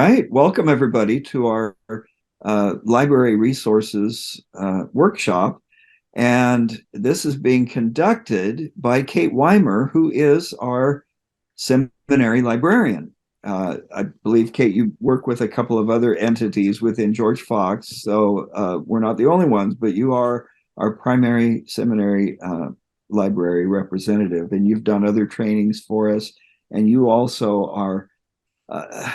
right. Welcome, everybody, to our library resources workshop. And this is being conducted by Kate Weimer, who is our seminary librarian. I believe, Kate, you work with a couple of other entities within George Fox, so we're not the only ones, but you are our primary seminary library representative, and you've done other trainings for us, and you also are uh,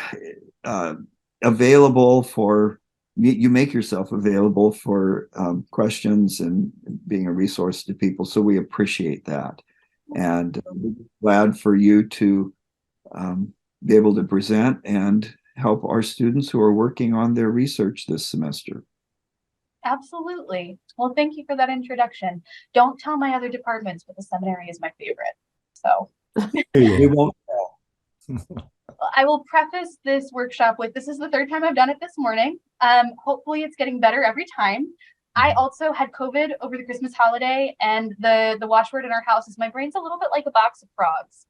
uh, available for you make yourself available for questions and being a resource to people. So we appreciate that. And we're glad for you to be able to present and help our students who are working on their research this semester. Absolutely. Well, thank you for that introduction. Don't tell my other departments, but the seminary is my favorite. So We won't. I will preface this workshop with this is the third time I've done it this morning. Hopefully it's getting better every time. I also had COVID over the Christmas holiday, and the watchword in our house is my brain's a little bit like a box of frogs.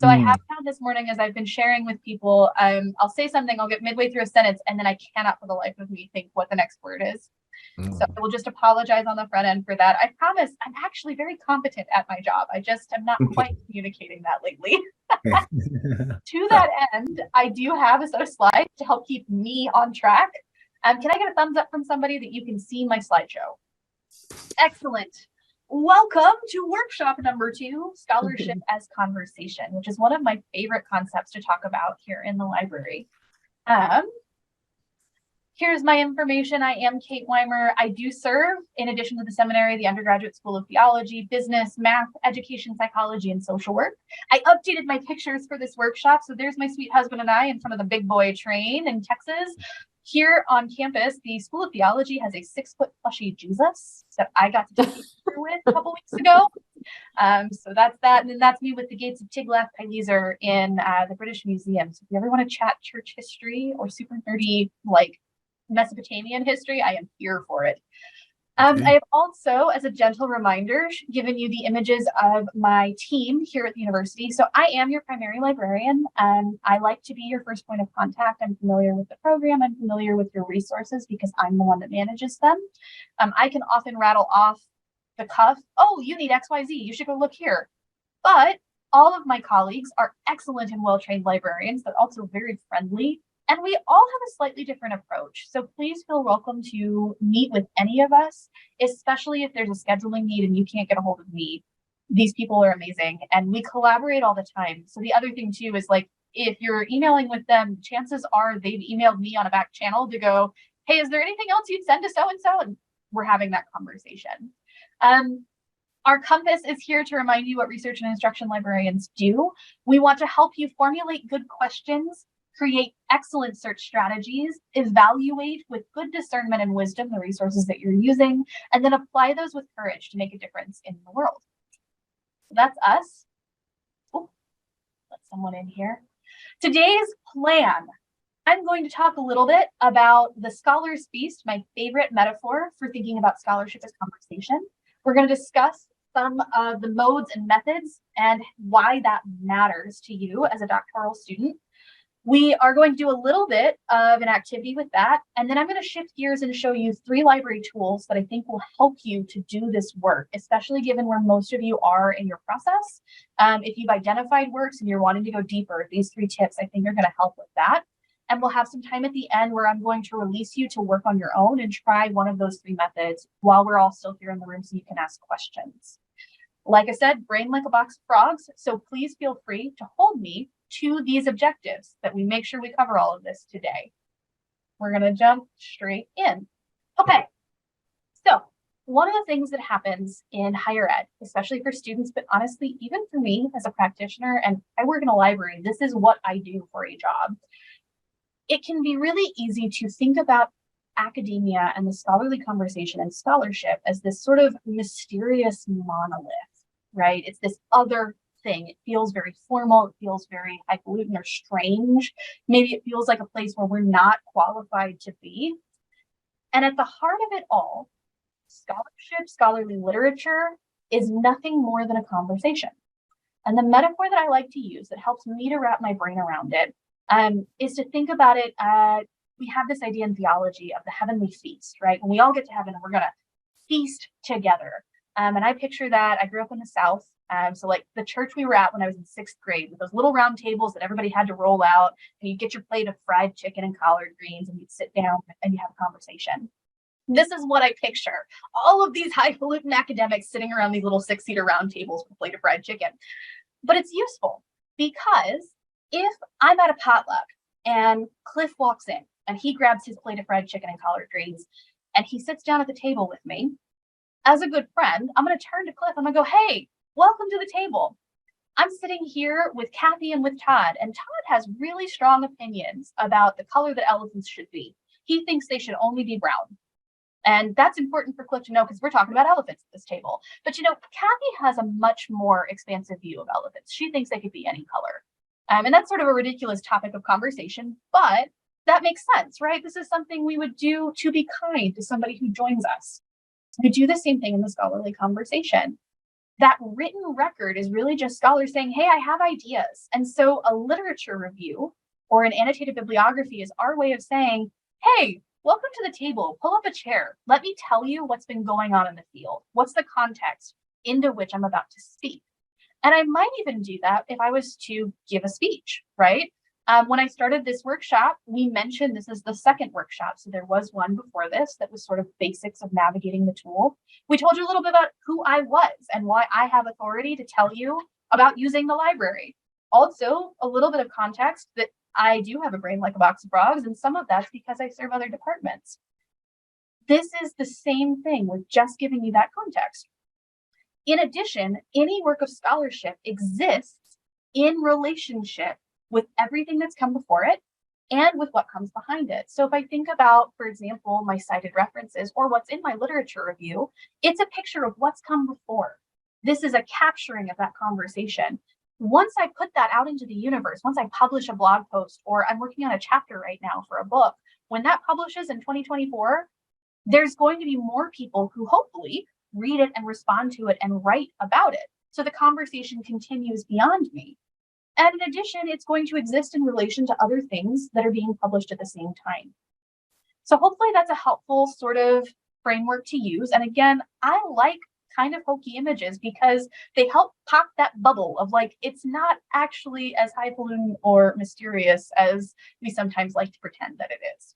So I have found this morning, as I've been sharing with people, I'll say something, I'll get midway through a sentence, and then I cannot for the life of me think what the next word is. So I will just apologize on the front end for that. I promise I'm actually very competent at my job. I just am not quite communicating that lately. To that end, I do have a set of slides to help keep me on track. Can I get a thumbs up from somebody that you can see my slideshow? Excellent. Welcome to workshop number 2, Scholarship as Conversation, which is one of my favorite concepts to talk about here in the library. Here's my information. I am Kate Weimer. I do serve, in addition to the seminary, the Undergraduate School of Theology, Business, Math, Education, Psychology, and Social Work. I updated my pictures for this workshop. So there's my sweet husband and I in front of the big boy train in Texas. Here on campus, the School of Theology has a 6-foot plushy Jesus that I got to take a picture with a couple weeks ago. So that's that. And then that's me with the Gates of Tiglath-Pileser in the British Museum. So if you ever want to chat church history or super nerdy, like Mesopotamian history, I am here for it. I have also, as a gentle reminder, given you the images of my team here at the university. So I am your primary librarian. I like to be your first point of contact. I'm familiar with the program. I'm familiar with your resources because I'm the one that manages them. I can often rattle off the cuff, oh, you need XYZ, you should go look here. But all of my colleagues are excellent and well-trained librarians, but also very friendly. And we all have a slightly different approach. So please feel welcome to meet with any of us, especially if there's a scheduling need and you can't get a hold of me. These people are amazing and we collaborate all the time. So the other thing too is, like, if you're emailing with them, chances are they've emailed me on a back channel to go, hey, is there anything else you'd send to so-and-so? And we're having that conversation. Our compass is here to remind you what research and instruction librarians do. We want to help you formulate good questions, create excellent search strategies, evaluate with good discernment and wisdom the resources that you're using, and then apply those with courage to make a difference in the world. So that's us. Oh, let someone in here. Today's plan. I'm going to talk a little bit about the scholar's feast, my favorite metaphor for thinking about scholarship as conversation. We're going to discuss some of the modes and methods and why that matters to you as a doctoral student. We are going to do a little bit of an activity with that, and then I'm going to shift gears and show you 3 library tools that I think will help you to do this work, especially given where most of you are in your process. If you've identified works and you're wanting to go deeper, these 3 tips I think are going to help with that. And we'll have some time at the end where I'm going to release you to work on your own and try one of those 3 methods while we're all still here in the room so you can ask questions. Like I said, brain like a box of frogs, so please feel free to hold me to these objectives that we make sure we cover all of this today. We're going to jump straight in. Okay, so one of the things that happens in higher ed, especially for students, but honestly, even for me as a practitioner, and I work in a library, this is what I do for a job. It can be really easy to think about academia and the scholarly conversation and scholarship as this sort of mysterious monolith, right? It's this other thing. It feels very formal. It feels very highfalutin or strange. Maybe it feels like a place where we're not qualified to be. And at the heart of it all, scholarship, scholarly literature is nothing more than a conversation. And the metaphor that I like to use that helps me to wrap my brain around it is to think about it. We have this idea in theology of the heavenly feast, right? When we all get to heaven, we're going to feast together. And I picture that. I grew up in the South. So like the church we were at when I was in 6th grade with those little round tables that everybody had to roll out, and you get your plate of fried chicken and collard greens, and you'd sit down and you have a conversation. This is what I picture. All of these highfalutin academics sitting around these little 6-seater round tables with a plate of fried chicken. But it's useful because if I'm at a potluck and Cliff walks in and he grabs his plate of fried chicken and collard greens and he sits down at the table with me, as a good friend, I'm going to turn to Cliff. I'm going to go, hey, welcome to the table. I'm sitting here with Kathy and with Todd, and Todd has really strong opinions about the color that elephants should be. He thinks they should only be brown. And that's important for Cliff to know because we're talking about elephants at this table. But Kathy has a much more expansive view of elephants. She thinks they could be any color. And that's sort of a ridiculous topic of conversation, but that makes sense, right? This is something we would do to be kind to somebody who joins us. We do the same thing in the scholarly conversation. That written record is really just scholars saying, hey, I have ideas. And so a literature review or an annotated bibliography is our way of saying, hey, welcome to the table. Pull up a chair. Let me tell you what's been going on in the field. What's the context into which I'm about to speak? And I might even do that if I was to give a speech, right? When I started this workshop, we mentioned this is the second workshop. So there was one before this that was sort of basics of navigating the tool. We told you a little bit about who I was and why I have authority to tell you about using the library. Also, a little bit of context that I do have a brain like a box of frogs, and some of that's because I serve other departments. This is the same thing with just giving you that context. In addition, any work of scholarship exists in relationship with everything that's come before it and with what comes behind it. So if I think about, for example, my cited references or what's in my literature review, it's a picture of what's come before. This is a capturing of that conversation. Once I put that out into the universe, once I publish a blog post, or I'm working on a chapter right now for a book, when that publishes in 2024, there's going to be more people who hopefully read it and respond to it and write about it. So the conversation continues beyond me. And in addition, it's going to exist in relation to other things that are being published at the same time. So hopefully that's a helpful sort of framework to use. And again, I like kind of hokey images because they help pop that bubble of like, it's not actually as highfalutin or mysterious as we sometimes like to pretend that it is.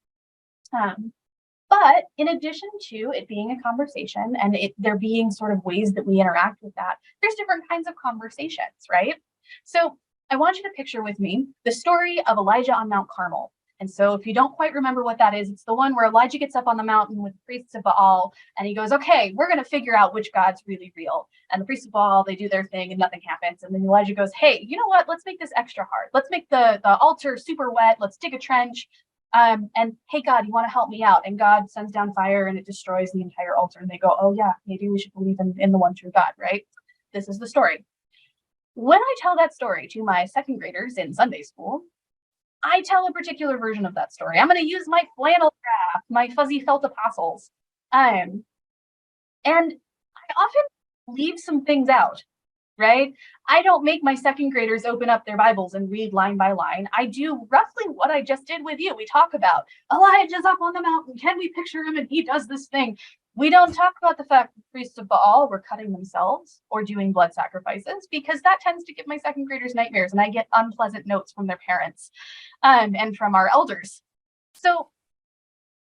But in addition to it being a conversation and there being sort of ways that we interact with that, there's different kinds of conversations, right? So I want you to picture with me the story of Elijah on Mount Carmel. And so if you don't quite remember what that is, it's the one where Elijah gets up on the mountain with the priests of Baal and he goes, okay, we're going to figure out which God's really real. And the priests of Baal, they do their thing and nothing happens. And then Elijah goes, hey, you know what? Let's make this extra hard. Let's make the altar super wet. Let's dig a trench. And hey, God, you want to help me out? And God sends down fire and it destroys the entire altar. And they go, oh yeah, maybe we should believe in the one true God, right? This is the story. When I tell that story to my second graders in Sunday school, I tell a particular version of that story. I'm going to use my flannel graph, my fuzzy felt apostles. And I often leave some things out, right? I don't make my second graders open up their Bibles and read line by line. I do roughly what I just did with you. We talk about Elijah's up on the mountain. Can we picture him? And he does this thing. We don't talk about the fact that the priests of Baal were cutting themselves or doing blood sacrifices because that tends to give my second graders nightmares and I get unpleasant notes from their parents and from our elders. So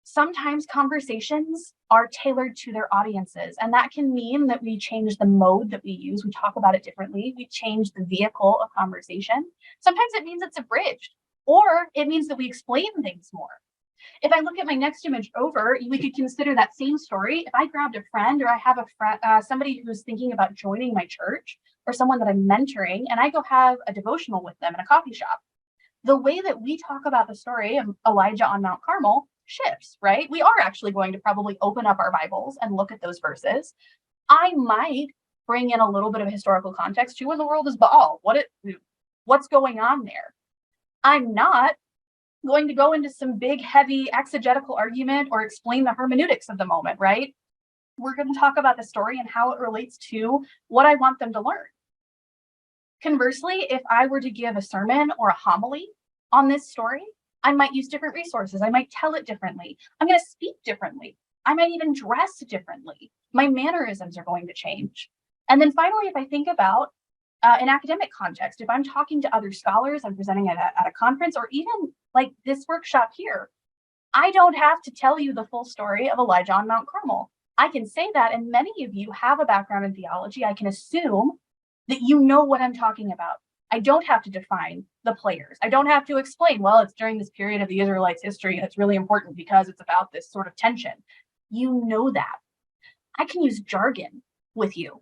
sometimes conversations are tailored to their audiences, and that can mean that we change the mode that we use. We talk about it differently. We change the vehicle of conversation. Sometimes it means it's abridged, or it means that we explain things more. If I look at my next image over, we could consider that same story. If I grabbed a friend or I have a friend, somebody who's thinking about joining my church or someone that I'm mentoring, and I go have a devotional with them in a coffee shop, the way that we talk about the story of Elijah on Mount Carmel shifts, right? We are actually going to probably open up our Bibles and look at those verses. I might bring in a little bit of historical context to when the world is Baal, what's going on there. I'm not going to go into some big, heavy exegetical argument or explain the hermeneutics of the moment, right? We're going to talk about the story and how it relates to what I want them to learn. Conversely, if I were to give a sermon or a homily, on this story, I might use different resources. I might tell it differently. I'm going to speak differently. I might even dress differently. My mannerisms are going to change. And then finally, if I think about an academic context, if I'm talking to other scholars, I'm presenting at a conference, or even like this workshop here, I don't have to tell you the full story of Elijah on Mount Carmel. I can say that, and many of you have a background in theology. I can assume that you know what I'm talking about. I don't have to define the players. I don't have to explain, well, it's during this period of the Israelites' history, and it's really important because it's about this sort of tension. You know that. I can use jargon with you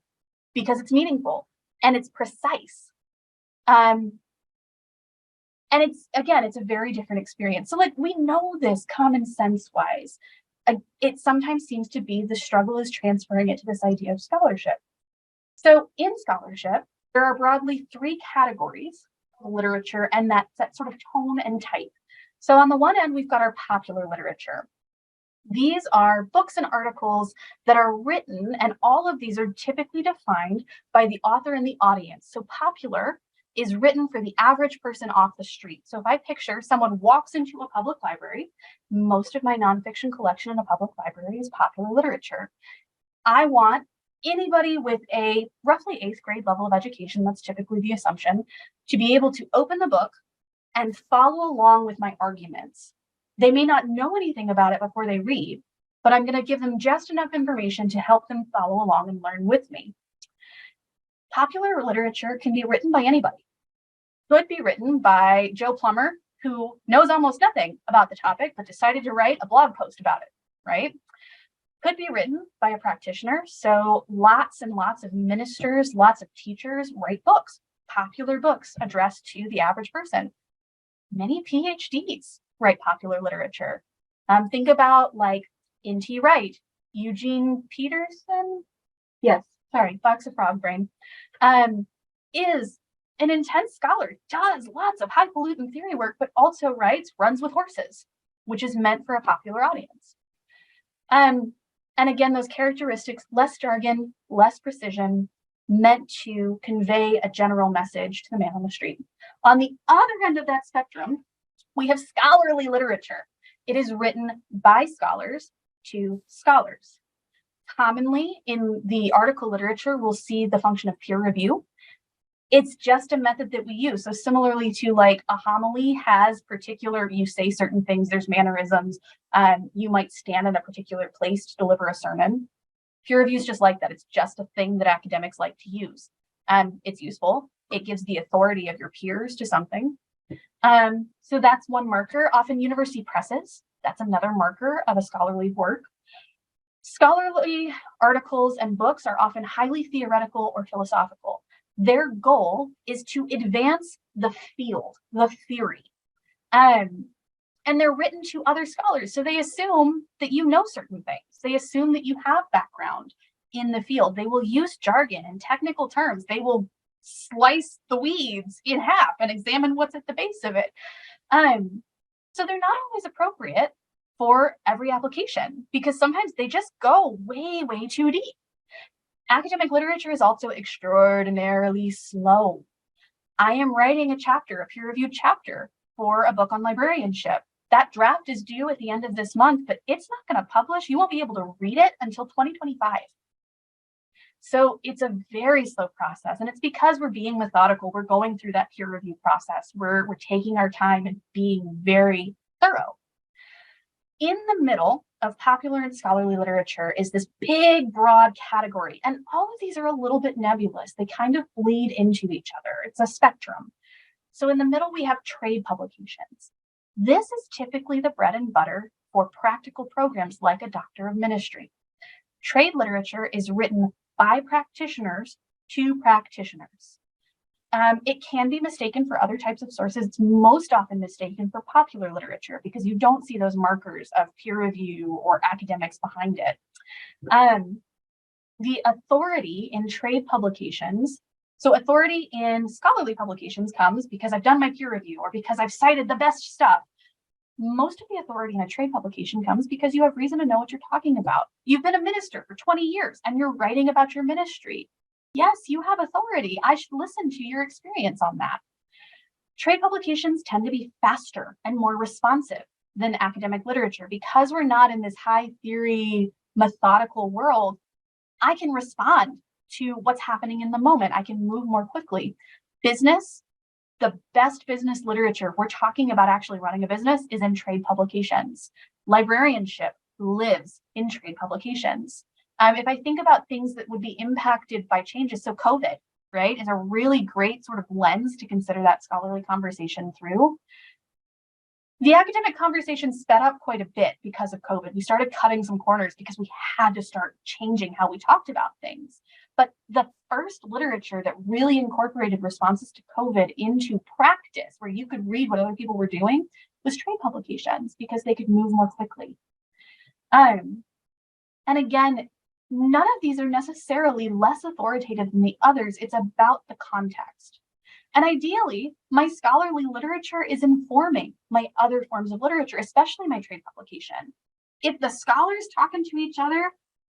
because it's meaningful and it's precise. And it's, again, it's a very different experience. So like, we know this common sense wise. It sometimes seems to be the struggle is transferring it to this idea of scholarship. So in scholarship, there are broadly three categories of literature, and that sort of tone and type. So on the one end, we've got our popular literature. These are books and articles that are written, and all of these are typically defined by the author and the audience. So popular is written for the average person off the street. So if I picture someone walks into a public library, most of my nonfiction collection in a public library is popular literature. I want anybody with a roughly 8th grade level of education, that's typically the assumption, to be able to open the book and follow along with my arguments. They may not know anything about it before they read, but I'm going to give them just enough information to help them follow along and learn with me. Popular literature can be written by anybody. Could be written by Joe Plumber, who knows almost nothing about the topic, but decided to write a blog post about it, right? Could be written by a practitioner. So lots and lots of ministers, lots of teachers write books, popular books addressed to the average person. Many PhDs write popular literature. Think about like N.T. Wright, Eugene Peterson. Yes, sorry, Fox of Frog brain. Is an intense scholar, does lots of highfalutin theory work, but also writes Runs with Horses, which is meant for a popular audience. And again, those characteristics, less jargon, less precision, meant to convey a general message to the man on the street. On the other end of that spectrum, we have scholarly literature. It is written by scholars to scholars. Commonly in the article literature, we'll see the function of peer review. It's just a method that we use. So similarly to like a homily has particular, you say certain things, there's mannerisms, you might stand in a particular place to deliver a sermon. Peer review is just like that. It's just a thing that academics like to use. It's useful. It gives the authority of your peers to something. So that's one marker. Often university presses, that's another marker of a scholarly work. Scholarly articles and books are often highly theoretical or philosophical. Their goal is to advance the field, the theory. And they're written to other scholars. So they assume that you know certain things. They assume that you have background in the field. They will use jargon and technical terms. They will slice the weeds in half and examine what's at the base of it. So they're not always appropriate for every application because sometimes they just go way, way too deep. Academic literature is also extraordinarily slow. I am writing a chapter, a peer-reviewed chapter for a book on librarianship. That draft is due at the end of this month, but it's not going to publish. You won't be able to read it until 2025. So it's a very slow process, and it's because we're being methodical. We're going through that peer review process. We're taking our time and being very thorough. In the middle of popular and scholarly literature is this big, broad category, and all of these are a little bit nebulous. They kind of bleed into each other. It's a spectrum. So in the middle, we have trade publications. This is typically the bread and butter for practical programs like a Doctor of Ministry. Trade literature is written by practitioners to practitioners. It can be mistaken for other types of sources. It's most often mistaken for popular literature because you don't see those markers of peer review or academics behind it. The authority in trade publications, so authority in scholarly publications comes because I've done my peer review or because I've cited the best stuff. Most of the authority in a trade publication comes because you have reason to know what you're talking about. You've been a minister for 20 years and you're writing about your ministry. Yes, you have authority. I should listen to your experience on that. Trade publications tend to be faster and more responsive than academic literature. Because we're not in this high theory, methodical world, I can respond to what's happening in the moment. I can move more quickly. Business, the best business literature, we're talking about actually running a business, is in trade publications. Librarianship lives in trade publications. If I think about things that would be impacted by changes, so COVID, right, is a really great sort of lens to consider that scholarly conversation through. The academic conversation sped up quite a bit because of COVID. We started cutting some corners because we had to start changing how we talked about things. But the first literature that really incorporated responses to COVID into practice, where you could read what other people were doing, was trade publications, because they could move more quickly. And again, none of these are necessarily less authoritative than the others. It's about the context. And ideally, my scholarly literature is informing my other forms of literature, especially my trade publication. If the scholars talking to each other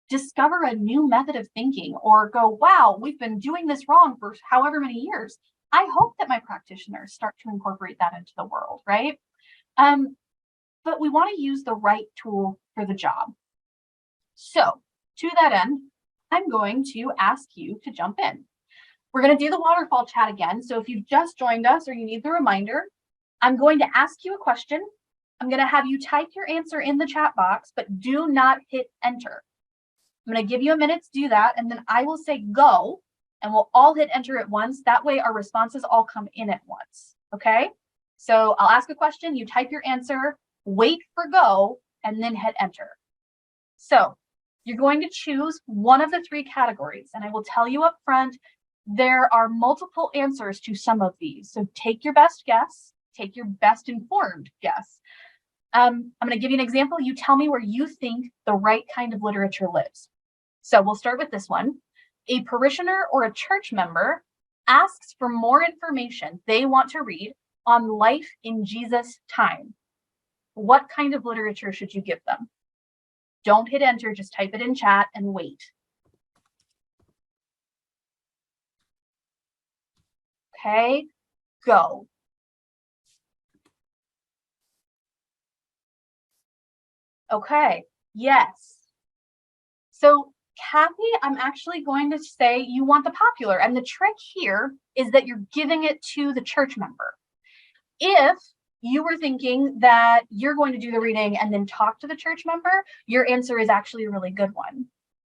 discover a new method of thinking, or go, wow, we've been doing this wrong for however many years, I hope that my practitioners start to incorporate that into the world, right? But we want to use the right tool for the job. So to that end, I'm going to ask you to jump in. We're going to do the waterfall chat again. So if you've just joined us or you need the reminder, I'm going to ask you a question. I'm going to have you type your answer in the chat box, but do not hit enter. I'm going to give you a minute to do that, and then I will say go, and we'll all hit enter at once. That way our responses all come in at once, okay? So I'll ask a question, you type your answer, wait for go, and then hit enter. So you're going to choose one of the three categories, and I will tell you up front, there are multiple answers to some of these. So take your best guess, take your best informed guess. I'm going to give you an example. You tell me where you think the right kind of literature lives. So we'll start with this one. A parishioner or a church member asks for more information they want to read on life in Jesus' time. What kind of literature should you give them? Don't hit enter, just type it in chat and wait. Okay, go. Okay, yes. So Kathy, I'm actually going to say you want the popular, and the trick here is that you're giving it to the church member. If you were thinking that you're going to do the reading and then talk to the church member, your answer is actually a really good one.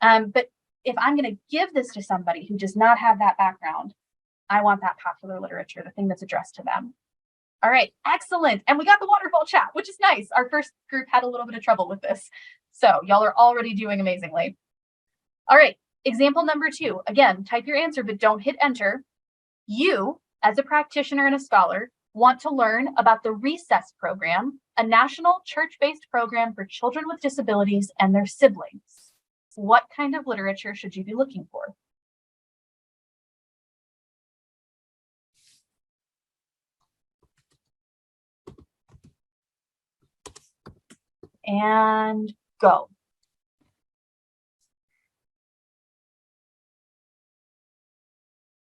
But if I'm going to give this to somebody who does not have that background, I want that popular literature, the thing that's addressed to them. All right, excellent. And we got the waterfall chat, which is nice. Our first group had a little bit of trouble with this. So y'all are already doing amazingly. All right, example number 2. Again, type your answer, but don't hit enter. You, as a practitioner and a scholar, want to learn about the Recess program, a national church-based program for children with disabilities and their siblings. What kind of literature should you be looking for? And go.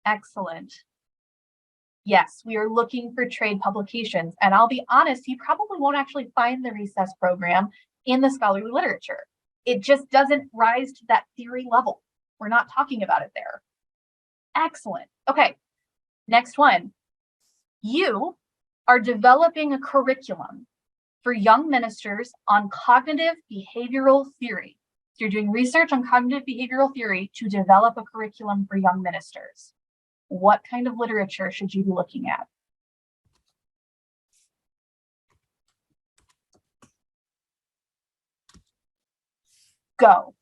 Excellent. Yes, we are looking for trade publications. And I'll be honest, you probably won't actually find the Recess program in the scholarly literature. It just doesn't rise to that theory level. We're not talking about it there. Excellent. Okay, next one. You are developing a curriculum for young ministers on cognitive behavioral theory. So you're doing research on cognitive behavioral theory to develop a curriculum for young ministers. What kind of literature should you be looking at? Go.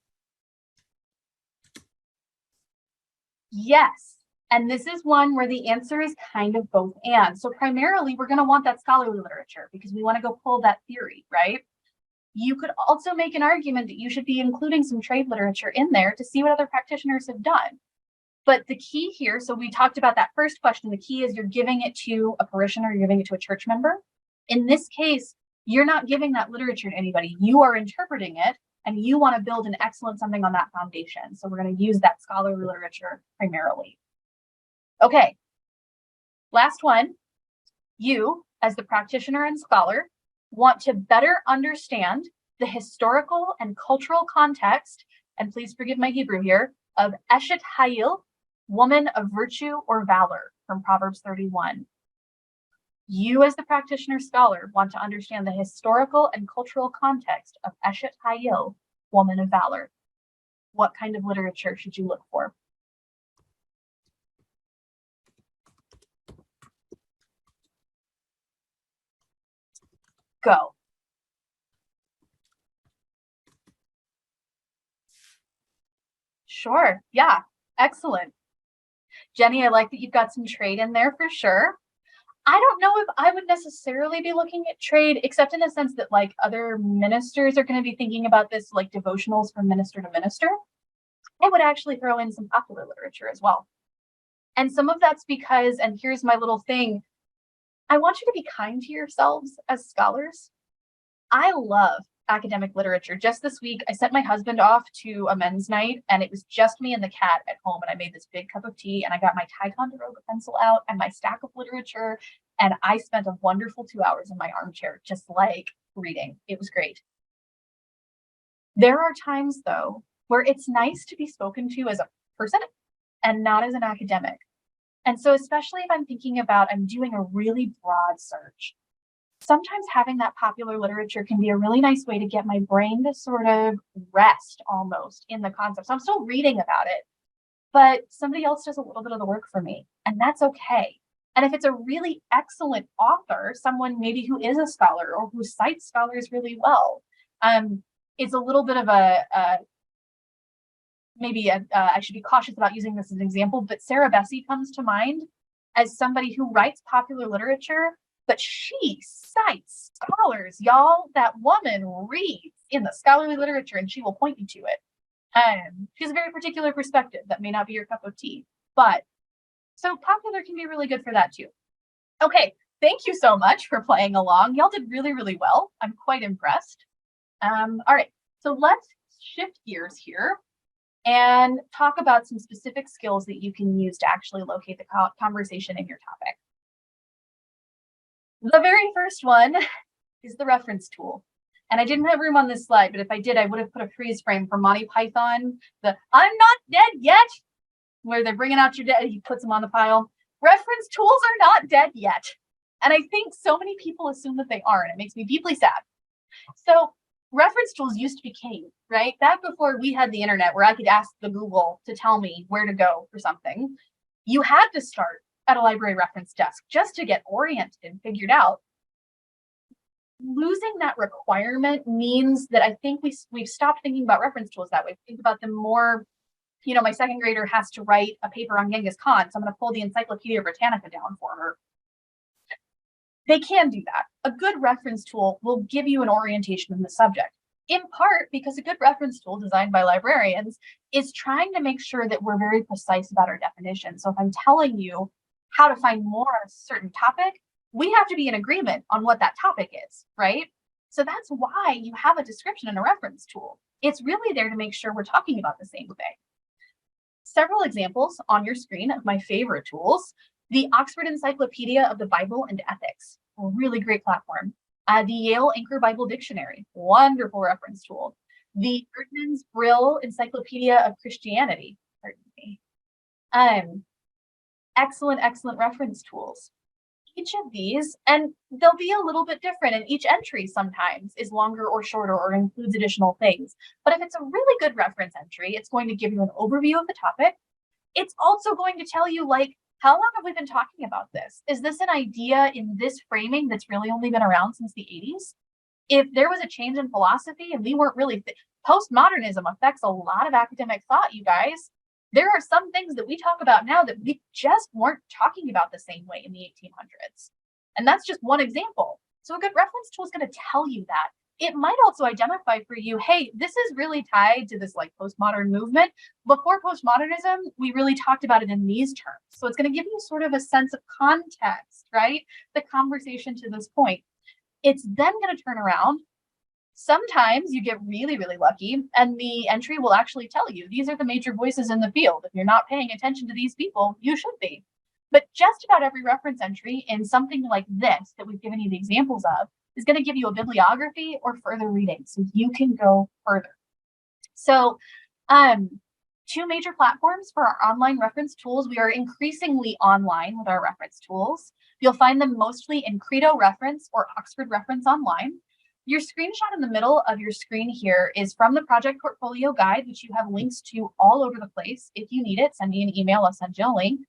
Yes. And this is one where the answer is kind of both and. So primarily, we're going to want that scholarly literature because we want to go pull that theory, right? You could also make an argument that you should be including some trade literature in there to see what other practitioners have done. But the key here, so we talked about that first question, the key is you're giving it to a parishioner, you're giving it to a church member. In this case, you're not giving that literature to anybody. You are interpreting it, and you want to build an excellent something on that foundation. So we're going to use that scholarly literature primarily. Okay, last one. You, as the practitioner and scholar, want to better understand the historical and cultural context, and please forgive my Hebrew here, of Eshet Hayil, woman of virtue or valor, from Proverbs 31. You, as the practitioner scholar, want to understand the historical and cultural context of Eshet Hayil, woman of valor. What kind of literature should you look for? Go. Sure. Yeah. Excellent. Jenny, I like that you've got some trade in there for sure. I don't know if I would necessarily be looking at trade, except in the sense that like other ministers are going to be thinking about this like devotionals from minister to minister. I would actually throw in some popular literature as well. And some of that's because, and here's my little thing, I want you to be kind to yourselves as scholars. I love academic literature. Just this week, I sent my husband off to a men's night, and it was just me and the cat at home. And I made this big cup of tea, and I got my Ticonderoga pencil out and my stack of literature, and I spent a wonderful 2 hours in my armchair, just like reading. It was great. There are times, though, where it's nice to be spoken to as a person and not as an academic. And so, especially if I'm thinking about, I'm doing a really broad search, sometimes having that popular literature can be a really nice way to get my brain to sort of rest almost in the concept. So I'm still reading about it, but somebody else does a little bit of the work for me, and that's okay. And if it's a really excellent author, someone maybe who is a scholar or who cites scholars really well, it's a little bit of I should be cautious about using this as an example, but Sarah Bessey comes to mind as somebody who writes popular literature, but she cites scholars, y'all. That woman reads in the scholarly literature and she will point you to it. She has a very particular perspective that may not be your cup of tea, but so popular can be really good for that too. Okay, thank you so much for playing along. Y'all did really, really well. I'm quite impressed. All right, so let's shift gears here and talk about some specific skills that you can use to actually locate the conversation in your topic. The very first one is the reference tool. And I didn't have room on this slide, but if I did, I would have put a freeze frame from Monty Python, the "I'm not dead yet," where they're bringing out your dead, he puts them on the pile. Reference tools are not dead yet. And I think so many people assume that they are, and it makes me deeply sad. So reference tools used to be king, right? Back before we had the internet where I could ask the Google to tell me where to go for something, you had to start at a library reference desk just to get oriented and figured out. Losing that requirement means that I think we've stopped thinking about reference tools that way. Think about them more, my second grader has to write a paper on Genghis Khan, so I'm going to pull the Encyclopedia Britannica down for her. They can do that. A good reference tool will give you an orientation in the subject, in part because a good reference tool designed by librarians is trying to make sure that we're very precise about our definition. So if I'm telling you how to find more on a certain topic, we have to be in agreement on what that topic is, right? So that's why you have a description in a reference tool. It's really there to make sure we're talking about the same thing. Several examples on your screen of my favorite tools. The Oxford Encyclopedia of the Bible and Ethics, a really great platform. The Yale Anchor Bible Dictionary, wonderful reference tool. The Eerdmans Brill Encyclopedia of Christianity, pardon me. Excellent, excellent reference tools. Each of these, and they'll be a little bit different, and each entry sometimes is longer or shorter or includes additional things. But if it's a really good reference entry, it's going to give you an overview of the topic. It's also going to tell you, like, how long have we been talking about this? Is this an idea in this framing that's really only been around since the 80s? If there was a change in philosophy and we weren't really, postmodernism affects a lot of academic thought, you guys. There are some things that we talk about now that we just weren't talking about the same way in the 1800s. And that's just one example. So a good reference tool is going to tell you that. It might also identify for you, hey, this is really tied to this like postmodern movement. Before postmodernism, we really talked about it in these terms. So it's going to give you sort of a sense of context, right? The conversation to this point. It's then going to turn around. Sometimes you get really, really lucky, and the entry will actually tell you, these are the major voices in the field. If you're not paying attention to these people, you should be. But just about every reference entry in something like this that we've given you the examples of is going to give you a bibliography or further reading, so you can go further. So two major platforms for our online reference tools. We are increasingly online with our reference tools. You'll find them mostly in Credo Reference or Oxford Reference Online. Your screenshot in the middle of your screen here is from the project portfolio guide, which you have links to all over the place. If you need it, send me an email, I'll send you a link.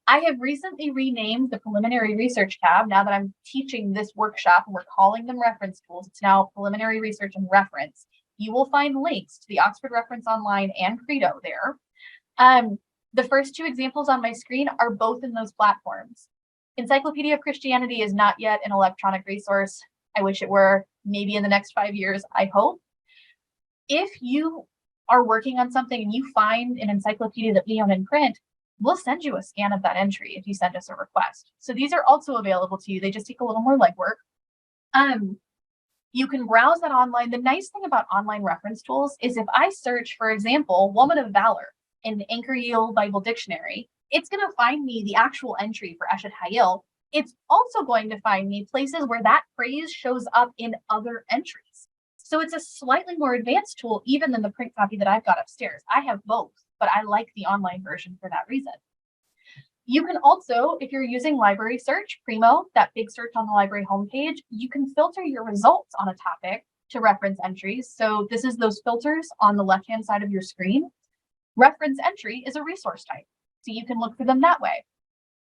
I have recently renamed the preliminary research tab. Now that I'm teaching this workshop and we're calling them reference tools, it's now preliminary research and reference. You will find links to the Oxford Reference Online and Credo there. The first two examples on my screen are both in those platforms. Encyclopedia of Christianity is not yet an electronic resource. I wish it were, maybe in the next 5 years, I hope. If you are working on something and you find an encyclopedia that we own in print, we'll send you a scan of that entry if you send us a request. So these are also available to you. They just take a little more legwork. You can browse that online. The nice thing about online reference tools is if I search, for example, Woman of Valor in the Anchor Yale Bible Dictionary, it's going to find me the actual entry for Eshet Hayil. It's also going to find me places where that phrase shows up in other entries. So it's a slightly more advanced tool even than the print copy that I've got upstairs. I have both, but I like the online version for that reason. You can also, if you're using library search, Primo, that big search on the library homepage, you can filter your results on a topic to reference entries. So this is those filters on the left-hand side of your screen. Reference entry is a resource type, so you can look for them that way.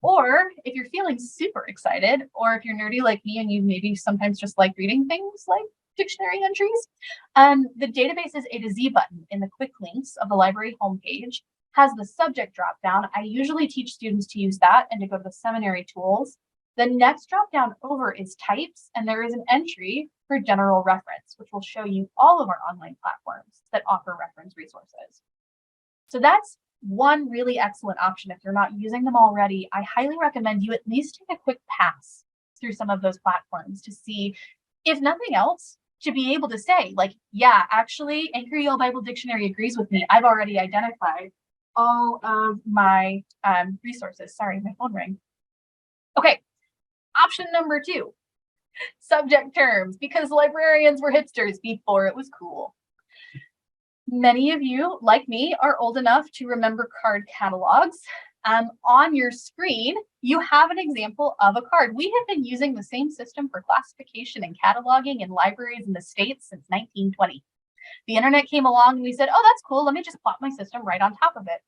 Or if you're feeling super excited, or if you're nerdy like me and you maybe sometimes just like reading things like dictionary entries, the database's A to Z button in the quick links of the library homepage has the subject drop down. I usually teach students to use that and to go to the seminary tools. The next drop down over is types, and there is an entry for general reference, which will show you all of our online platforms that offer reference resources. So that's one really excellent option. If you're not using them already, I highly recommend you at least take a quick pass through some of those platforms to see, if nothing else, to be able to say, like, yeah, actually, Anchor Yale Bible Dictionary agrees with me. I've already identified all of my resources. Sorry, my phone rang. Okay, option number 2, subject terms, because librarians were hipsters before it was cool. Many of you, like me, are old enough to remember card catalogs. On your screen, you have an example of a card. We have been using the same system for classification and cataloging in libraries in the States since 1920. The internet came along and we said, oh, that's cool. Let me just plop my system right on top of it.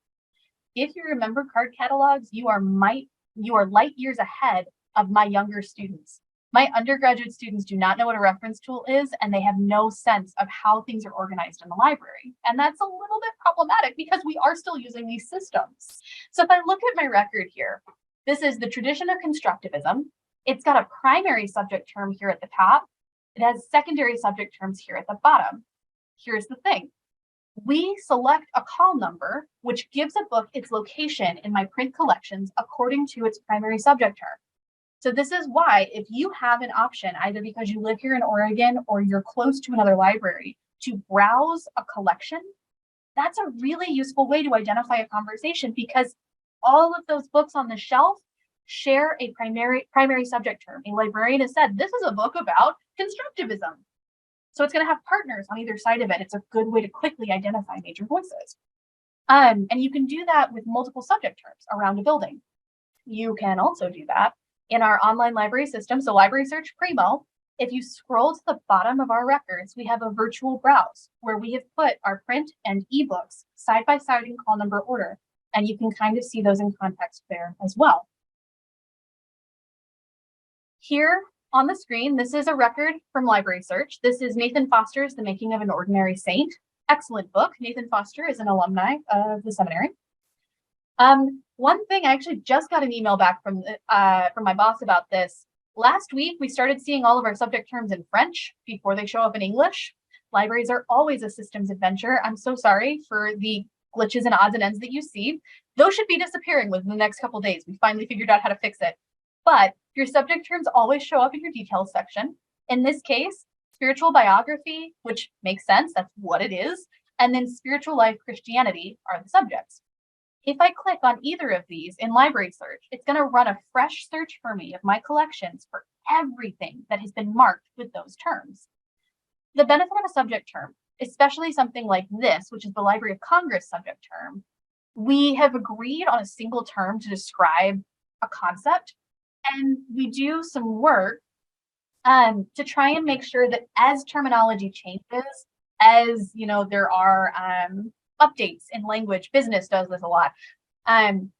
If you remember card catalogs, you are light years ahead of my younger students. My undergraduate students do not know what a reference tool is, and they have no sense of how things are organized in the library. And that's a little bit problematic because we are still using these systems. So if I look at my record here, this is the tradition of constructivism. It's got a primary subject term here at the top. It has secondary subject terms here at the bottom. Here's the thing. We select a call number, which gives a book its location in my print collections according to its primary subject term. So this is why, if you have an option, either because you live here in Oregon or you're close to another library, to browse a collection, that's a really useful way to identify a conversation, because all of those books on the shelf share a primary subject term. A librarian has said, this is a book about constructivism. So it's going to have partners on either side of it. It's a good way to quickly identify major voices. And you can do that with multiple subject terms around a building. You can also do that in our online library system. So Library Search Primo, if you scroll to the bottom of our records, we have a virtual browse where we have put our print and ebooks side by side in call number order. And you can kind of see those in context there as well. Here on the screen, this is a record from Library Search. This is Nathan Foster's The Making of an Ordinary Saint. Excellent book. Nathan Foster is an alumni of the seminary. One thing, I actually just got an email back from my boss about this. Last week, we started seeing all of our subject terms in French before they show up in English. Libraries are always a systems adventure. I'm so sorry for the glitches and odds and ends that you see. Those should be disappearing within the next couple of days. We finally figured out how to fix it. But your subject terms always show up in your details section. In this case, spiritual biography, which makes sense, that's what it is, and then spiritual life Christianity are the subjects. If I click on either of these in library search, it's going to run a fresh search for me of my collections for everything that has been marked with those terms. The benefit of a subject term, especially something like this, which is the Library of Congress subject term, we have agreed on a single term to describe a concept, and we do some work to try and make sure that as terminology changes, as there are updates in language, business does this a lot.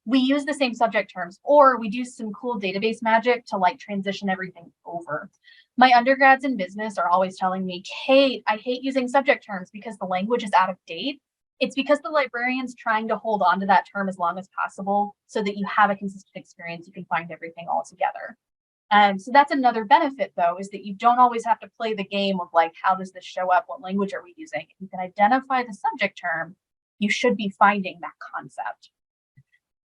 We use the same subject terms, or we do some cool database magic to like transition everything over. My undergrads in business are always telling me, Kate, I hate using subject terms because the language is out of date. It's because the librarian's trying to hold on to that term as long as possible so that you have a consistent experience. You can find everything all together. So that's another benefit, though, is that you don't always have to play the game of like, how does this show up? What language are we using? If you can identify the subject term, you should be finding that concept.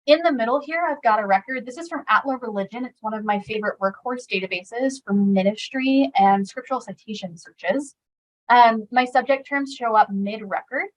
In the middle here, I've got a record. This is from Atla Religion. It's one of my favorite workhorse databases for ministry and scriptural citation searches. My subject terms show up mid-record.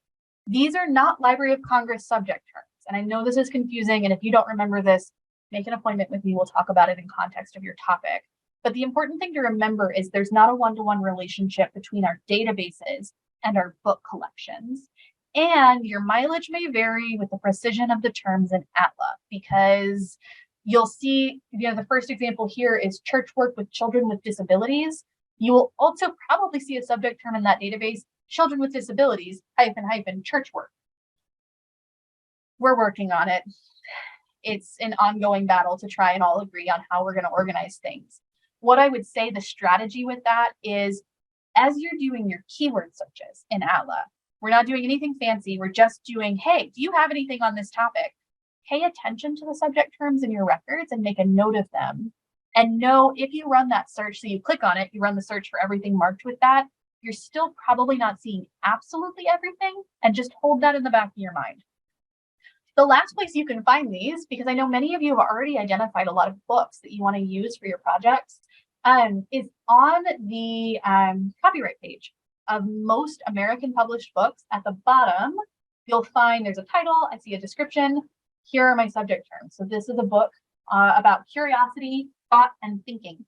These are not Library of Congress subject terms. And I know this is confusing, and if you don't remember this, make an appointment with me. We'll talk about it in context of your topic. But the important thing to remember is there's not a one-to-one relationship between our databases and our book collections. And your mileage may vary with the precision of the terms in Atla, because you'll see, the first example here is church work with children with disabilities. You will also probably see a subject term in that database, children with disabilities, -- church work. We're working on it. It's an ongoing battle to try and all agree on how we're going to organize things. What I would say the strategy with that is, as you're doing your keyword searches in Atla, we're not doing anything fancy. We're just doing, hey, do you have anything on this topic? Pay attention to the subject terms in your records and make a note of them. And know if you run that search, so you click on it, you run the search for everything marked with that, you're still probably not seeing absolutely everything, and just hold that in the back of your mind. The last place you can find these, because I know many of you have already identified a lot of books that you want to use for your projects, is on the copyright page of most American published books. At the bottom, you'll find there's a title, I see a description. Here are my subject terms. So this is a book about curiosity, thought, and thinking.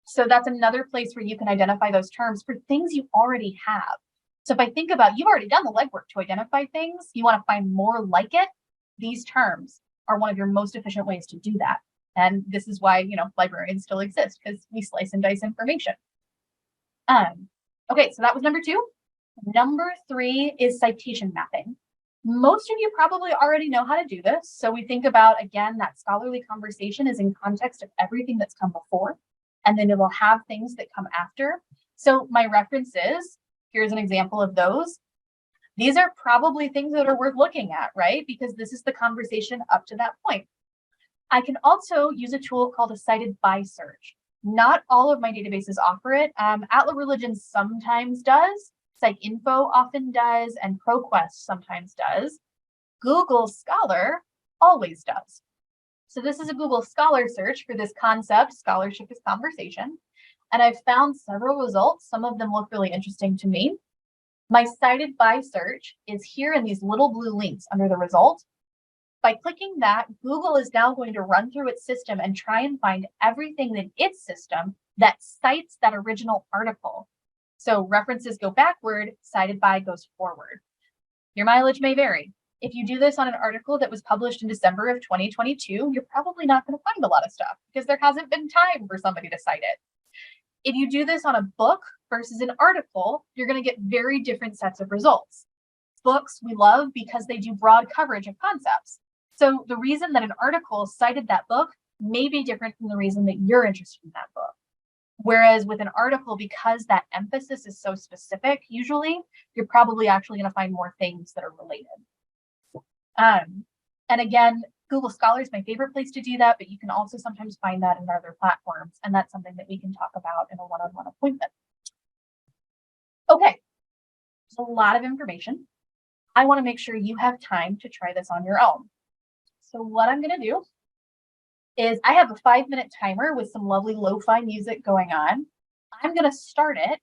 So that's another place where you can identify those terms for things you already have. So if I think about, you've already done the legwork to identify things, you want to find more like it, these terms are one of your most efficient ways to do that. And this is why, librarians still exist, because we slice and dice information. Okay, so that was number 2. Number 3 is citation mapping. Most of you probably already know how to do this. So we think about, again, that scholarly conversation is in context of everything that's come before, and then it will have things that come after. So my references, here's an example of those. These are probably things that are worth looking at, right? Because this is the conversation up to that point. I can also use a tool called a cited by search. Not all of my databases offer it. Atla Religion sometimes does. PsycInfo often does, and ProQuest sometimes does. Google Scholar always does. So this is a Google Scholar search for this concept, scholarship is conversation. And I've found several results. Some of them look really interesting to me. My cited by search is here in these little blue links under the result. By clicking that, Google is now going to run through its system and try and find everything in its system that cites that original article. So references go backward, cited by goes forward. Your mileage may vary. If you do this on an article that was published in December of 2022, you're probably not going to find a lot of stuff because there hasn't been time for somebody to cite it. If you do this on a book versus an article, you're going to get very different sets of results. Books we love because they do broad coverage of concepts. So the reason that an article cited that book may be different from the reason that you're interested in that book. Whereas with an article, because that emphasis is so specific, usually you're probably actually going to find more things that are related. And again, Google Scholar is my favorite place to do that, but you can also sometimes find that in other platforms. And that's something that we can talk about in a one-on-one appointment. Okay, there's a lot of information. I want to make sure you have time to try this on your own. So what I'm going to do is I have a 5-minute timer with some lovely lo-fi music going on. I'm going to start it,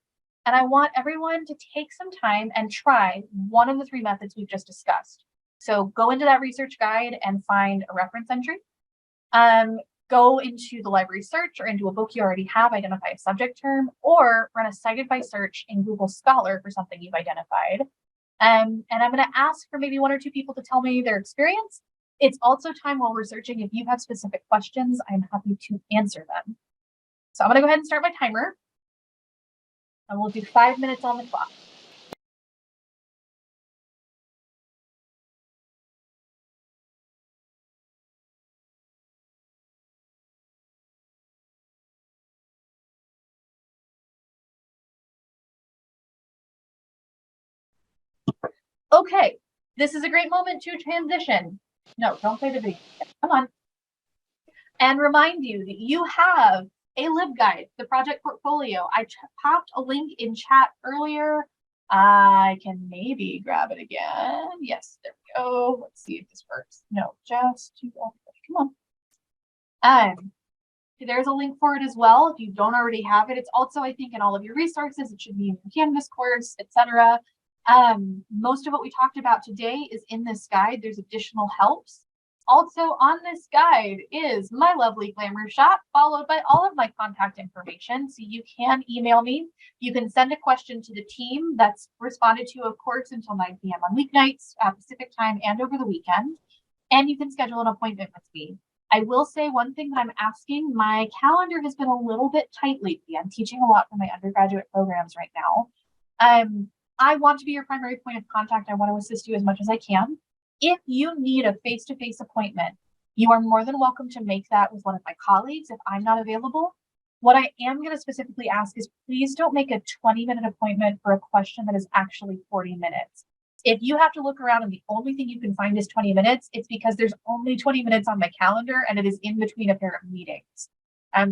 and I want everyone to take some time and try one of the 3 methods we've just discussed. So go into that research guide and find a reference entry. Go into the library search or into a book you already have, identify a subject term, or run a cited by search in Google Scholar for something you've identified. And I'm going to ask for maybe 1 or 2 people to tell me their experience. It's also time while we're searching. If you have specific questions, I'm happy to answer them. So I'm going to go ahead and start my timer. And we'll do 5 minutes on the clock. Okay, this is a great moment to transition. No, don't play the video. Come on. And remind you that you have a LibGuide, the project portfolio. I popped a link in chat earlier. I can maybe grab it again. Yes, there we go. Let's see if this works. No, just to come on. There's a link for it as well if you don't already have it. It's also, I think, in all of your resources. It should be in your Canvas course, etc. Most of what we talked about today is in this guide. There's additional helps. Also on this guide is my lovely Glamour Shop, followed by all of my contact information. So you can email me. You can send a question to the team that's responded to, of course, until 9 p.m. on weeknights, Pacific time, and over the weekend. And you can schedule an appointment with me. I will say one thing that I'm asking, my calendar has been a little bit tight lately. I'm teaching a lot for my undergraduate programs right now. I want to be your primary point of contact. I want to assist you as much as I can. If you need a face-to-face appointment, you are more than welcome to make that with one of my colleagues if I'm not available. What I am going to specifically ask is please don't make a 20-minute appointment for a question that is actually 40 minutes. If you have to look around and the only thing you can find is 20 minutes, it's because there's only 20 minutes on my calendar and it is in between a pair of meetings.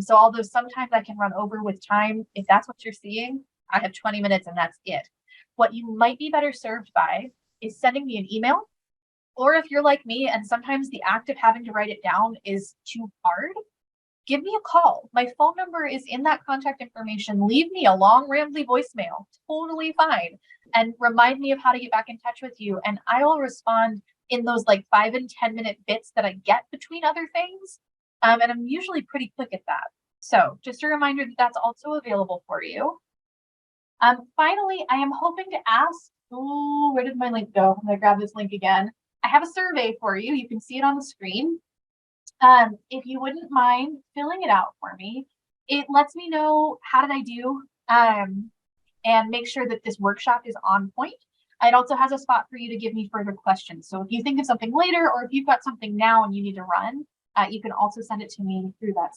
So although sometimes I can run over with time, if that's what you're seeing, I have 20 minutes and that's it. What you might be better served by is sending me an email, or if you're like me and sometimes the act of having to write it down is too hard, give me a call. My phone number is in that contact information. Leave me a long, rambly voicemail. Totally fine. And remind me of how to get back in touch with you. And I will respond in those like 5 and 10 minute bits that I get between other things. And I'm usually pretty quick at that. So just a reminder that that's also available for you. Finally, I am hoping to ask, where did my link go? I'm going to grab this link again. I have a survey for you. You can see it on the screen. If you wouldn't mind filling it out for me, it lets me know how did I do and make sure that this workshop is on point. It also has a spot for you to give me further questions. So if you think of something later or if you've got something now and you need to run, you can also send it to me through that